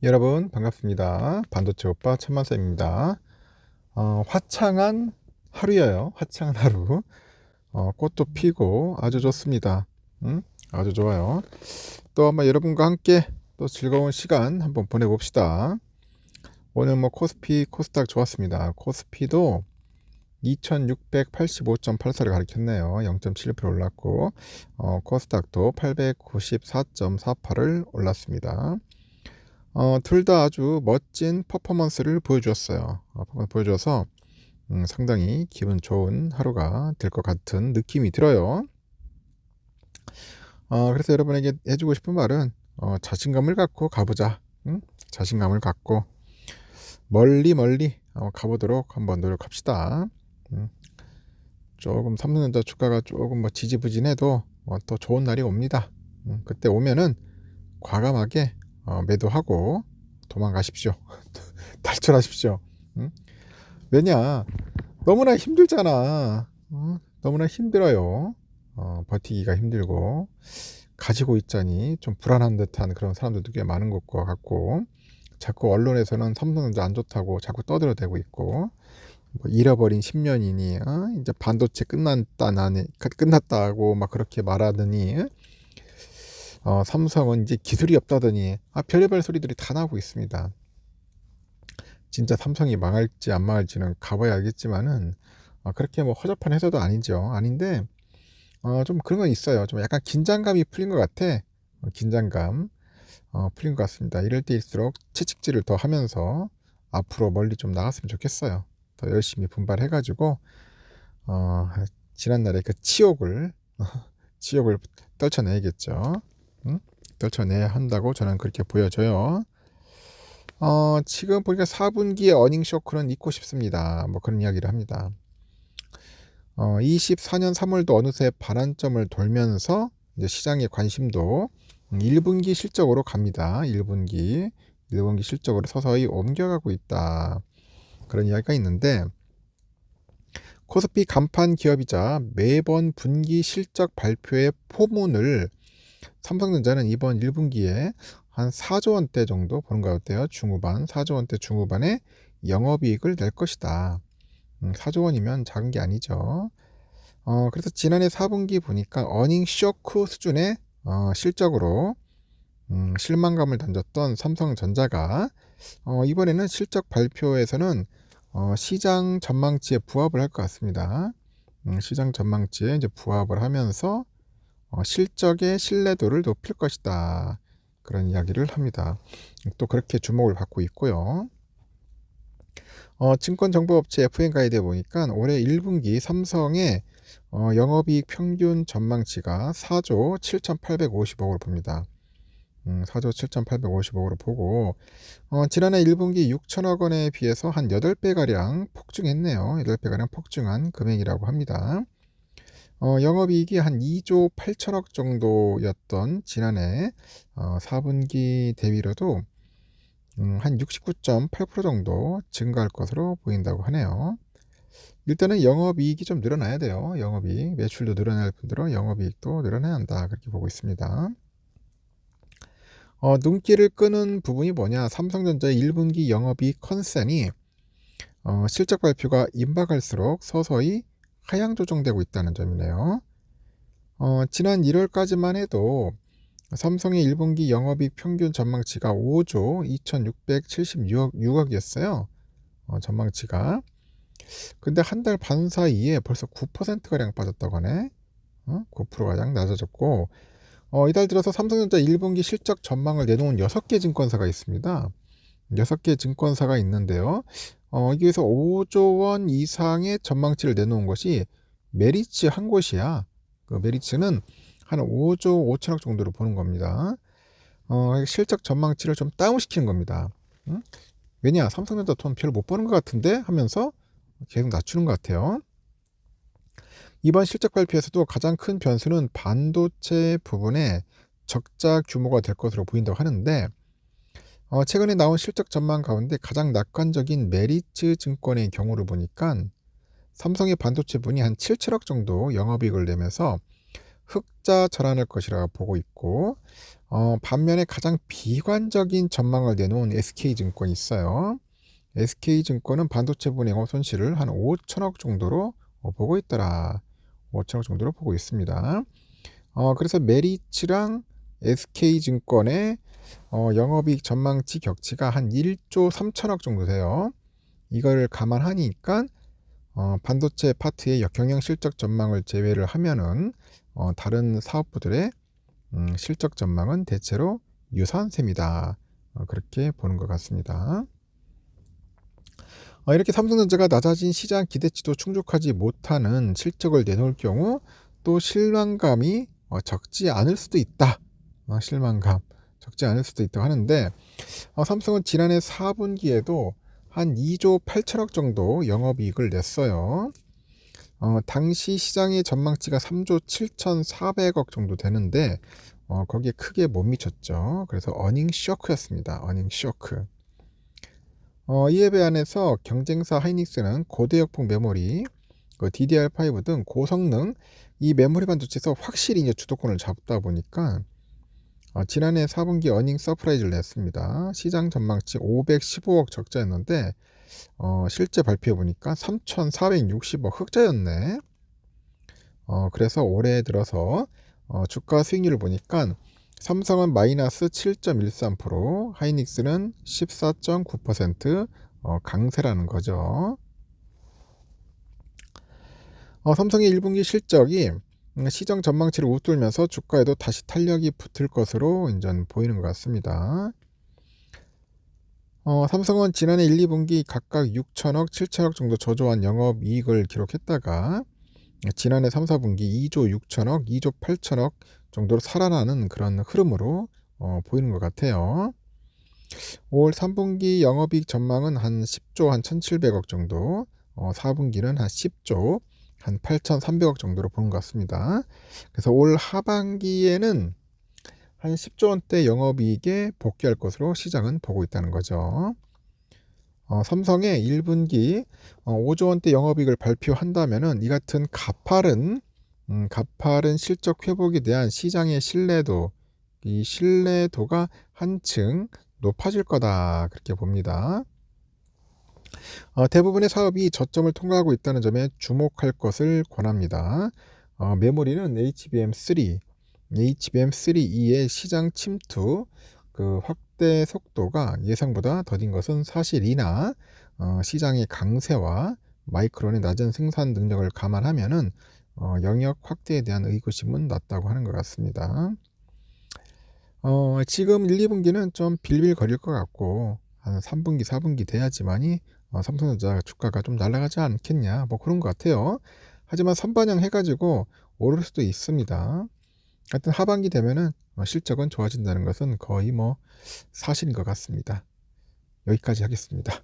여러분 반갑습니다. 반도체 오빠 천만쌤입니다. 화창한 하루여요. 화창한 하루. 꽃도 피고 아주 좋습니다. 아주 좋아요. 또 한번 여러분과 함께 또 즐거운 시간 한번 보내봅시다. 오늘 뭐 코스피, 코스닥 좋았습니다. 코스피도 2685.84를 가리켰네요. 0.7% 올랐고 코스닥도 894.48을 올랐습니다. 둘 다 아주 멋진 퍼포먼스를 보여주었어요. 보여줘서 상당히 기분 좋은 하루가 될 것 같은 느낌이 들어요. 그래서 여러분에게 해주고 싶은 말은 자신감을 갖고 가보자. 자신감을 갖고 멀리 가보도록 한번 노력합시다. 조금 삼성전자 주가가 조금 뭐 지지부진해도 또 좋은 날이 옵니다. 그때 오면은 과감하게 매도하고 도망가십시오. 탈출하십시오. 왜냐? 너무나 힘들잖아. 너무나 힘들어요. 버티기가 힘들고 가지고 있자니 좀 불안한 듯한 그런 사람들도 꽤 많은 것 같고, 자꾸 언론에서는 삼성전자 안 좋다고 자꾸 떠들어대고 있고, 뭐 잃어버린 10년이니 이제 반도체 끝났다고 막 그렇게 말하더니 삼성은 이제 기술이 없다더니 별의별 소리들이 다 나오고 있습니다. 진짜 삼성이 망할지 안 망할지는 가봐야 알겠지만은 그렇게 뭐 허접한 해서도 아닌데 좀 그런 건 있어요. 좀 약간 긴장감이 풀린 것 같아. 긴장감 풀린 것 같습니다. 이럴 때일수록 채찍질을 더 하면서 앞으로 멀리 좀 나갔으면 좋겠어요. 더 열심히 분발해가지고 지난날의 그 치욕을 떨쳐내야겠죠. 떨쳐내야 한다고 저는 그렇게 보여져요. 지금 보니까 4분기의 어닝 쇼크는 잊고 싶습니다. 뭐 그런 이야기를 합니다. 24년 3월도 어느새 반환점을 돌면서 이제 시장의 관심도 1분기 실적으로 갑니다. 1분기 실적으로 서서히 옮겨가고 있다. 그런 이야기가 있는데, 코스피 간판 기업이자 매번 분기 실적 발표의 포문을 삼성전자는 이번 1분기에 한 4조 원대 정도 보는 것 같아요. 4조 원대 중후반에 영업이익을 낼 것이다. 4조 원이면 작은 게 아니죠. 그래서 지난해 4분기 보니까 어닝 쇼크 수준의 실적으로 실망감을 던졌던 삼성전자가 이번에는 실적 발표에서는 시장 전망치에 부합을 할 것 같습니다. 시장 전망치에 이제 부합을 하면서 실적의 신뢰도를 높일 것이다. 그런 이야기를 합니다. 또 그렇게 주목을 받고 있고요. 증권정보업체 FN가이드에 보니까 올해 1분기 삼성의 영업이익 평균 전망치가 4조 7,850억을 봅니다. 4조 7,850억으로 보고 지난해 1분기 6천억 원에 비해서 한 8배가량 폭증했네요. 8배가량 폭증한 금액이라고 합니다. 영업이익이 한 2조 8천억 정도였던 지난해 4분기 대비로도 한 69.8% 정도 증가할 것으로 보인다고 하네요. 일단은 영업이익이 좀 늘어나야 돼요. 영업이익, 매출도 늘어날 뿐더러 영업이익도 늘어나야 한다. 그렇게 보고 있습니다. 눈길을 끄는 부분이 뭐냐? 삼성전자의 1분기 영업이익 컨센이 실적 발표가 임박할수록 서서히 하향 조정되고 있다는 점이네요. 지난 1월까지만 해도 삼성의 1분기 영업이익 평균 전망치가 5조 2676억이었어요. 전망치가. 근데 한 달 반 사이에 벌써 9%가량 빠졌다고 하네. 9%가량 낮아졌고 이달 들어서 삼성전자 1분기 실적 전망을 내놓은 6개 증권사가 있습니다. 6개 증권사가 있는데요. 여기에서 5조 원 이상의 전망치를 내놓은 것이 메리츠 한 곳이야. 그 메리츠는 한 5조 5천억 정도로 보는 겁니다. 실적 전망치를 좀 다운시키는 겁니다. 왜냐? 삼성전자 돈 별로 못 버는 것 같은데 하면서 계속 낮추는 것 같아요. 이번 실적 발표에서도 가장 큰 변수는 반도체 부분에 적자 규모가 될 것으로 보인다고 하는데 최근에 나온 실적 전망 가운데 가장 낙관적인 메리츠 증권의 경우를 보니까 삼성의 반도체 분이 한 7천억 정도 영업이익을 내면서 흑자 전환할 것이라 보고 있고, 반면에 가장 비관적인 전망을 내놓은 SK증권이 있어요. SK증권은 반도체 분야 영업 손실을 한 5천억 정도로 보고 있더라. 5천억 정도로 보고 있습니다. 그래서 메리츠랑 SK증권의 영업이익 전망치 격치가 한 1조 3천억 정도 돼요. 이걸 감안하니까 반도체 파트의 경영 실적 전망을 제외를 하면은 다른 사업부들의 실적 전망은 대체로 유사한 셈이다. 그렇게 보는 것 같습니다. 이렇게 삼성전자가 낮아진 시장 기대치도 충족하지 못하는 실적을 내놓을 경우 또 실망감이 적지 않을 수도 있다. 실망감 적지 않을 수도 있다고 하는데, 삼성은 지난해 4분기에도 한 2조 8천억 정도 영업이익을 냈어요. 당시 시장의 전망치가 3조 7,400억 정도 되는데 거기에 크게 못 미쳤죠. 그래서 어닝 쇼크였습니다. 어닝 쇼크. 이에 비한해서 경쟁사 하이닉스는 고대역폭 메모리, DDR5 등 고성능 이 메모리 반도체에서 확실히 이제 주도권을 잡다 보니까 지난해 4분기 어닝 서프라이즈를 냈습니다. 시장 전망치 515억 적자였는데 실제 발표해 보니까 3,460억 흑자였네. 그래서 올해 들어서 주가 수익률을 보니까 삼성은 마이너스 7.13%, 하이닉스는 14.9% 강세라는 거죠. 삼성의 1분기 실적이 시장 전망치를 웃돌면서 주가에도 다시 탄력이 붙을 것으로 이제 보이는 것 같습니다. 삼성은 지난해 1, 2분기 각각 6천억, 7천억 정도 저조한 영업이익을 기록했다가 지난해 3, 4분기 2조 6천억, 2조 8천억 정도로 살아나는 그런 흐름으로 보이는 것 같아요. 올 3분기 영업이익 전망은 한 10조 한 1,700억 정도, 4분기는 한 10조 한 8,300억 정도로 보는 것 같습니다. 그래서 올 하반기에는 한 10조 원대 영업이익에 복귀할 것으로 시장은 보고 있다는 거죠. 삼성의 1분기 5조 원대 영업이익을 발표한다면은 이 같은 가파른 실적 회복에 대한 시장의 신뢰도, 이 신뢰도가 한층 높아질 거다 그렇게 봅니다. 대부분의 사업이 저점을 통과하고 있다는 점에 주목할 것을 권합니다. 메모리는 HBM3E의 시장 침투 그 확대 속도가 예상보다 더딘 것은 사실이나 시장의 강세와 마이크론의 낮은 생산 능력을 감안하면은 영역 확대에 대한 의구심은 낮다고 하는 것 같습니다. 지금 1, 2분기는 좀 빌빌거릴 것 같고 한 3분기, 4분기 돼야지만이 삼성전자 주가가 좀 날아가지 않겠냐 뭐 그런 것 같아요. 하지만 선반영 해가지고 오를 수도 있습니다. 하여튼 하반기 되면은 실적은 좋아진다는 것은 거의 뭐 사실인 것 같습니다. 여기까지 하겠습니다.